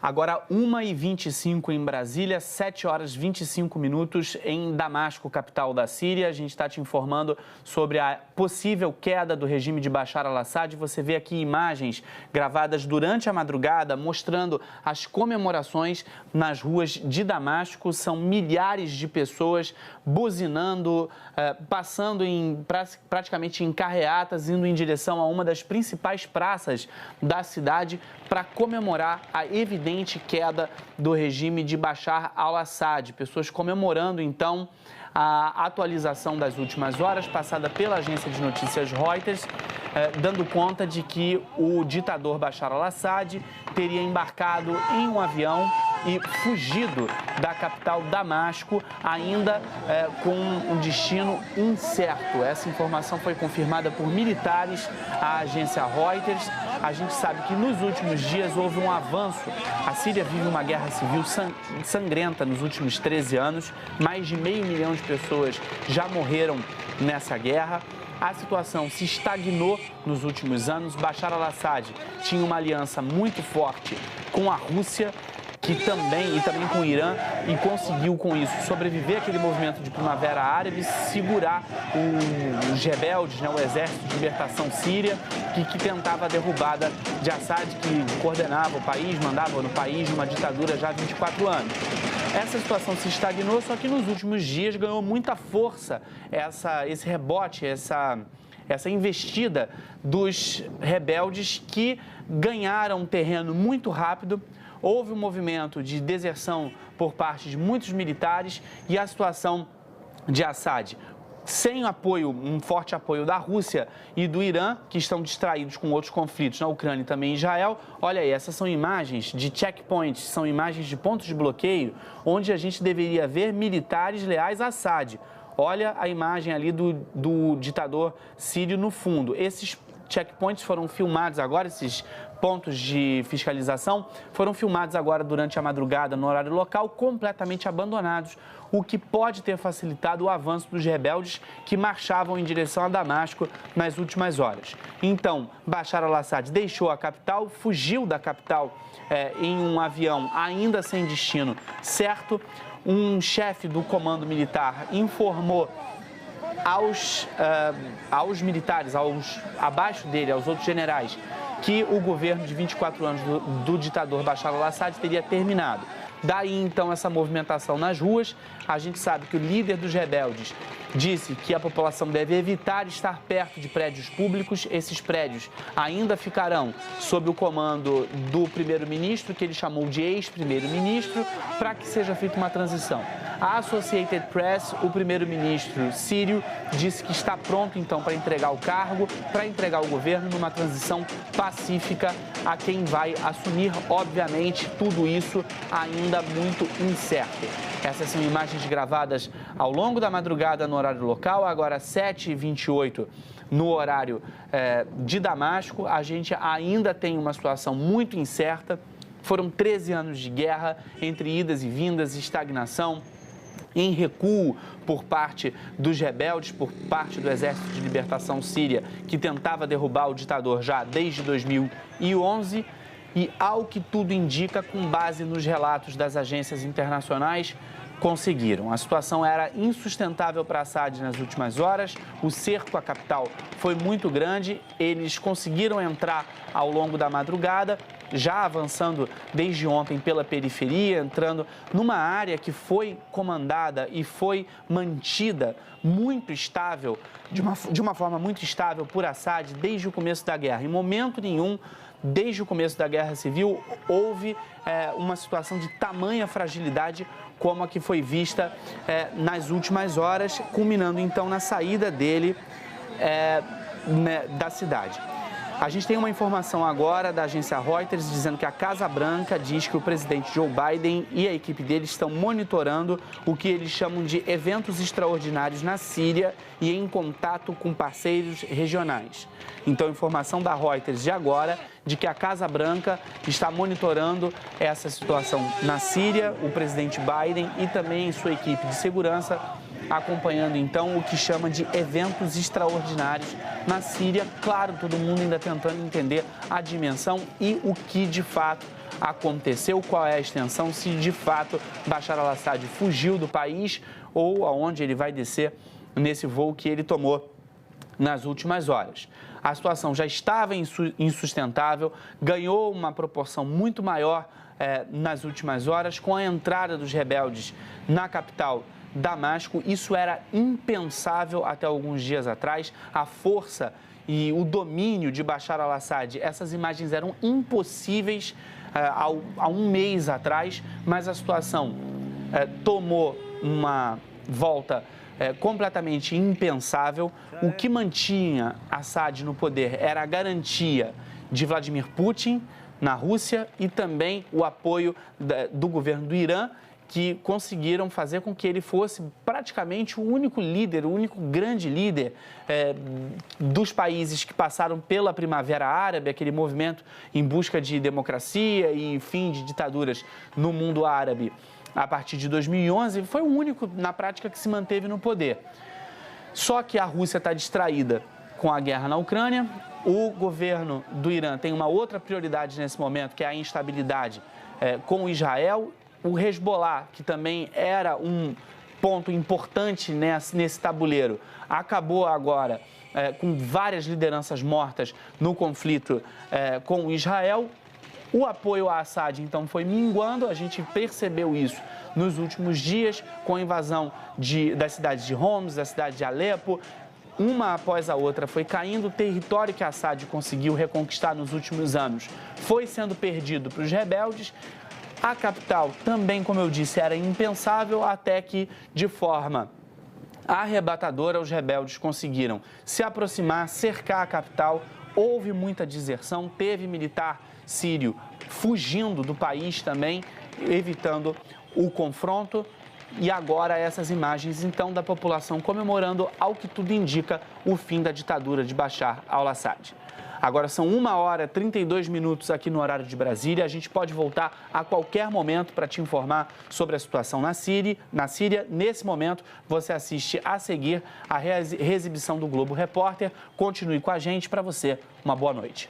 Agora, 1h25 em Brasília, 7h25 em Damasco, capital da Síria. A gente está te informando sobre a possível queda do regime de Bashar al-Assad. Você vê aqui imagens gravadas durante a madrugada mostrando as comemorações nas ruas de Damasco. São milhares de pessoas buzinando, passando praticamente em carreatas, indo em direção a uma das principais praças da cidade para comemorar a evidente queda do regime de Bashar al-Assad. Pessoas comemorando, então, a atualização das últimas horas, passada pela agência de notícias Reuters, dando conta de que o ditador Bashar al-Assad teria embarcado em um avião e fugido da capital Damasco, ainda com um destino incerto. Essa informação foi confirmada por militares à agência Reuters. A gente sabe que nos últimos dias houve um avanço. A Síria vive uma guerra civil sangrenta nos últimos 13 anos. Mais de 500 mil de pessoas já morreram nessa guerra. A situação se estagnou nos últimos anos. Bashar al-Assad tinha uma aliança muito forte com a Rússia, e também com o Irã, e conseguiu com isso sobreviver àquele movimento de Primavera Árabe, segurar os rebeldes, o Exército de Libertação Síria, que tentava a derrubada de Assad, que coordenava o país, mandava no país uma ditadura já há 24 anos. Essa situação se estagnou, só que nos últimos dias ganhou muita força esse rebote, essa investida dos rebeldes que ganharam terreno muito rápido. Houve um movimento de deserção por parte de muitos militares e a situação de Assad, sem um forte apoio da Rússia e do Irã, que estão distraídos com outros conflitos na Ucrânia e também em Israel. Olha aí, essas são imagens de checkpoints, são imagens de pontos de bloqueio, onde a gente deveria ver militares leais a Assad. Olha a imagem ali do ditador sírio no fundo. Esses checkpoints foram filmados agora, esses pontos de fiscalização foram filmados agora durante a madrugada no horário local, completamente abandonados, o que pode ter facilitado o avanço dos rebeldes que marchavam em direção a Damasco nas últimas horas. Então, Bashar al-Assad deixou a capital, fugiu da capital em um avião ainda sem destino certo. Um chefe do comando militar informou aos militares, abaixo dele, aos outros generais, que o governo de 24 anos do ditador Bashar al-Assad teria terminado. Daí, então, essa movimentação nas ruas. A gente sabe que o líder dos rebeldes disse que a população deve evitar estar perto de prédios públicos. Esses prédios ainda ficarão sob o comando do primeiro-ministro, que ele chamou de ex-primeiro-ministro, para que seja feita uma transição. A Associated Press, o primeiro-ministro sírio, disse que está pronto, então, para entregar o cargo, para entregar o governo numa transição pacífica a quem vai assumir, obviamente, tudo isso ainda muito incerto. Essas são imagens gravadas ao longo da madrugada no horário local, agora 7h28 no horário de Damasco. A gente ainda tem uma situação muito incerta. Foram 13 anos de guerra, entre idas e vindas, estagnação, em recuo por parte dos rebeldes, por parte do Exército de Libertação Síria, que tentava derrubar o ditador já desde 2011. E, ao que tudo indica, com base nos relatos das agências internacionais, conseguiram. A situação era insustentável para Assad nas últimas horas, o cerco à capital foi muito grande, eles conseguiram entrar ao longo da madrugada, já avançando desde ontem pela periferia, entrando numa área que foi comandada e foi mantida muito estável, de uma forma muito estável por Assad desde o começo da guerra. Em momento nenhum, desde o começo da Guerra Civil, houve uma situação de tamanha fragilidade como a que foi vista nas últimas horas, culminando então na saída dele da cidade. A gente tem uma informação agora da agência Reuters dizendo que a Casa Branca diz que o presidente Joe Biden e a equipe dele estão monitorando o que eles chamam de eventos extraordinários na Síria e em contato com parceiros regionais. Então, informação da Reuters de agora de que a Casa Branca está monitorando essa situação na Síria, o presidente Biden e também sua equipe de segurança acompanhando então o que chama de eventos extraordinários na Síria. Claro, todo mundo ainda tentando entender a dimensão e o que de fato aconteceu, qual é a extensão, se de fato Bashar al-Assad fugiu do país ou aonde ele vai descer nesse voo que ele tomou nas últimas horas. A situação já estava insustentável, ganhou uma proporção muito maior nas últimas horas, com a entrada dos rebeldes na capital, Damasco. Isso era impensável até alguns dias atrás. A força e o domínio de Bashar al-Assad, essas imagens eram impossíveis há um mês atrás, mas a situação tomou uma volta completamente impensável. O que mantinha Assad no poder era a garantia de Vladimir Putin na Rússia e também o apoio do governo do Irã, que conseguiram fazer com que ele fosse praticamente o único líder, o único grande líder dos países que passaram pela Primavera Árabe, aquele movimento em busca de democracia e fim de ditaduras no mundo árabe. A partir de 2011, foi o único, na prática, que se manteve no poder. Só que a Rússia está distraída com a guerra na Ucrânia. O governo do Irã tem uma outra prioridade nesse momento, que é a instabilidade com Israel. O Hezbollah, que também era um ponto importante nesse tabuleiro, acabou agora com várias lideranças mortas no conflito com Israel. O apoio a Assad, então, foi minguando, a gente percebeu isso nos últimos dias, com a invasão das cidades de Homs, da cidade de Alepo. Uma após a outra foi caindo, o território que Assad conseguiu reconquistar nos últimos anos foi sendo perdido para os rebeldes. A capital também, como eu disse, era impensável, até que, de forma arrebatadora, os rebeldes conseguiram se aproximar, cercar a capital. Houve muita deserção, teve militar sírio fugindo do país também, evitando o confronto. E agora essas imagens, então, da população comemorando, ao que tudo indica, o fim da ditadura de Bashar al-Assad. Agora são 1h32 aqui no horário de Brasília. A gente pode voltar a qualquer momento para te informar sobre a situação na Síria. Nesse momento, você assiste a seguir a reexibição do Globo Repórter. Continue com a gente. Para você, uma boa noite.